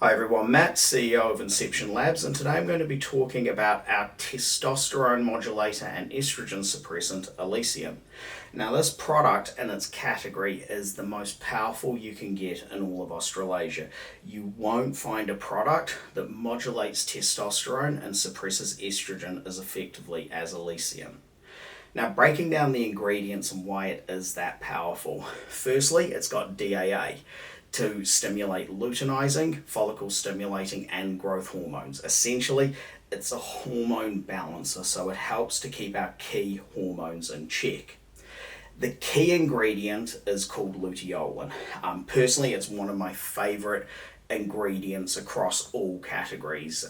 Hi everyone, Matt, CEO of Inception Labs, and today I'm going to be talking about our testosterone modulator and estrogen suppressant, Elysium. Now this product in its category is the most powerful you can get in all of Australasia. You won't find a product that modulates testosterone and suppresses estrogen as effectively as Elysium. Now, breaking down the ingredients and why it is that powerful. Firstly, it's got DAA to stimulate luteinizing, follicle stimulating, and growth hormones. Essentially, it's a hormone balancer, so it helps to keep our key hormones in check. The key ingredient is called luteolin. Personally, it's one of my favorite ingredients across all categories.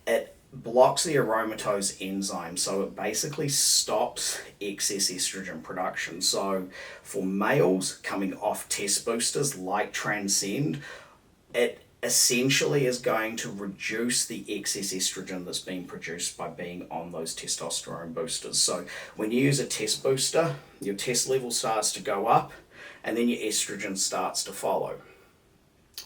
It blocks the aromatase enzyme, so it basically stops excess estrogen production. So for males coming off test boosters like Transcend, it essentially is going to reduce the excess estrogen that's being produced by being on those testosterone boosters. So when you use a test booster, your test level starts to go up and then your estrogen starts to follow.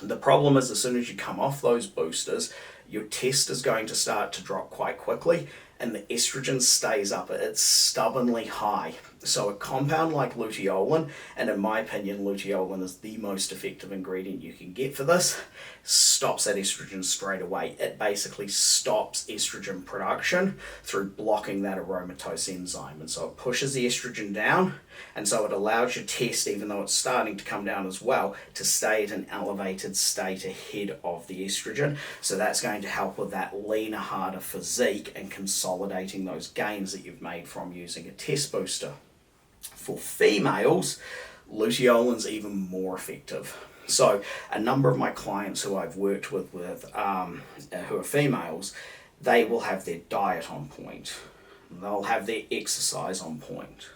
The problem is, as soon as you come off those boosters, your test is going to start to drop quite quickly and the estrogen stays up. It's stubbornly high. So a compound like luteolin, and in my opinion luteolin is the most effective ingredient you can get for this, stops that estrogen straight away. It basically stops estrogen production through blocking that aromatase enzyme, and so it pushes the estrogen down, and so it allows your test, even though it's starting to come down as well, to stay at an elevated state ahead of the estrogen. So that's going to help with that leaner, harder physique and consolidating those gains that you've made from using a test booster. For females, luteolin's even more effective. So a number of my clients who I've worked with who are females, they will have their diet on point, they'll have their exercise on point,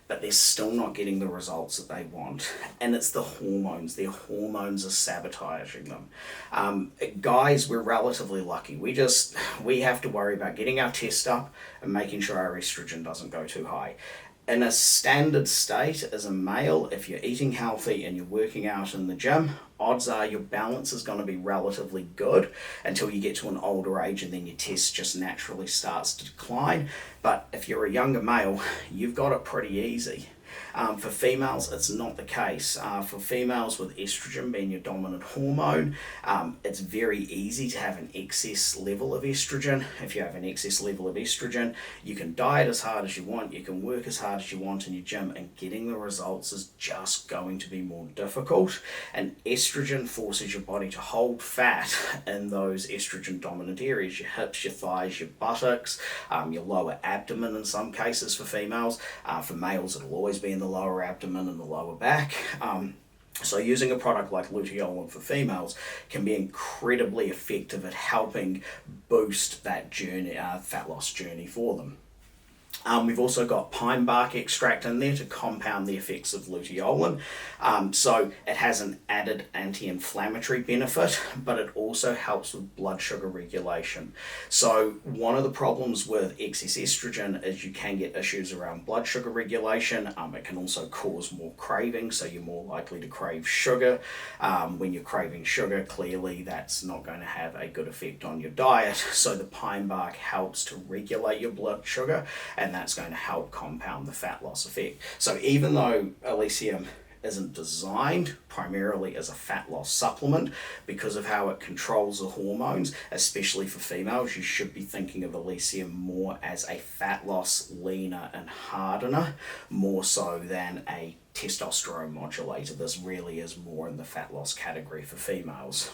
but they're still not getting the results that they want. And it's the hormones. Their hormones are sabotaging them. Guys, we're relatively lucky. We have to worry about getting our test up and making sure our estrogen doesn't go too high. In a standard state as a male, if you're eating healthy and you're working out in the gym, odds are your balance is going to be relatively good until you get to an older age, and then your test just naturally starts to decline. But if you're a younger male, you've got it pretty easy. For females, it's not the case. For females with estrogen being your dominant hormone, it's very easy to have an excess level of estrogen. If you have an excess level of estrogen, you can diet as hard as you want, you can work as hard as you want in your gym, and getting the results is just going to be more difficult. And estrogen forces your body to hold fat in those estrogen dominant areas, your hips, your thighs, your buttocks, your lower abdomen in some cases for females. For males, it'll always be in the lower abdomen and the lower back. So using a product like luteolin for females can be incredibly effective at helping boost that journey, fat loss journey for them. We've also got pine bark extract in there to compound the effects of luteolin. So it has an added anti-inflammatory benefit, but it also helps with blood sugar regulation. So one of the problems with excess estrogen is you can get issues around blood sugar regulation. It can also cause more craving, so you're more likely to crave sugar. When you're craving sugar, clearly that's not going to have a good effect on your diet. So the pine bark helps to regulate your blood sugar, and that's going to help compound the fat loss effect. So even though Elysium isn't designed primarily as a fat loss supplement, because of how it controls the hormones, especially for females, you should be thinking of Elysium more as a fat loss leaner and hardener, more so than a testosterone modulator. This really is more in the fat loss category for females.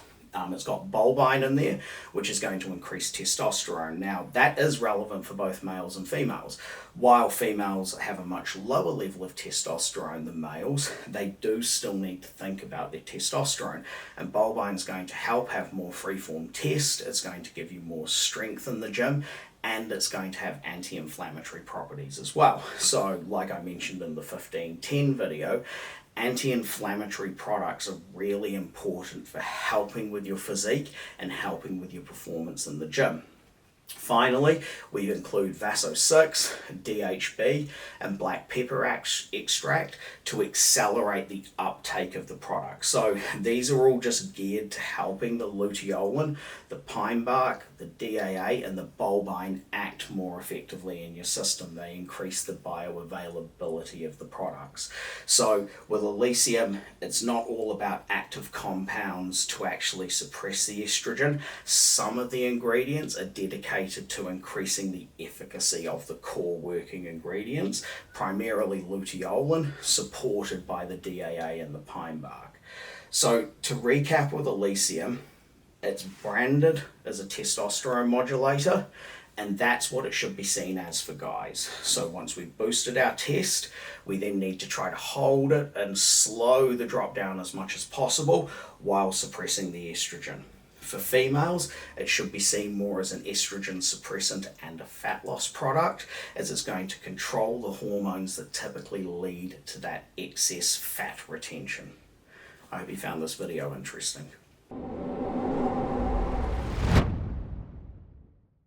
It's got bulbine in there, which is going to increase testosterone. Now, that is relevant for both males and females. While females have a much lower level of testosterone than males, they do still need to think about their testosterone. And bulbine is going to help have more freeform test. It's going to give you more strength in the gym, and it's going to have anti-inflammatory properties as well. So, like I mentioned in the 1510 video, anti-inflammatory products are really important for helping with your physique and helping with your performance in the gym. Finally, we include Vaso-6, DHB, and black pepper extract to accelerate the uptake of the product. So these are all just geared to helping the luteolin, the pine bark, the DAA, and the bulbine act more effectively in your system. They increase the bioavailability of the products. So with Elysium, it's not all about active compounds to actually suppress the estrogen. Some of the ingredients are dedicated to increasing the efficacy of the core working ingredients, primarily luteolin, supported by the DAA and the pine bark. So to recap with Elysium, it's branded as a testosterone modulator, and that's what it should be seen as for guys. So once we've boosted our test, we then need to try to hold it and slow the drop down as much as possible while suppressing the estrogen. For females, it should be seen more as an estrogen suppressant and a fat loss product, as it's going to control the hormones that typically lead to that excess fat retention. I hope you found this video interesting.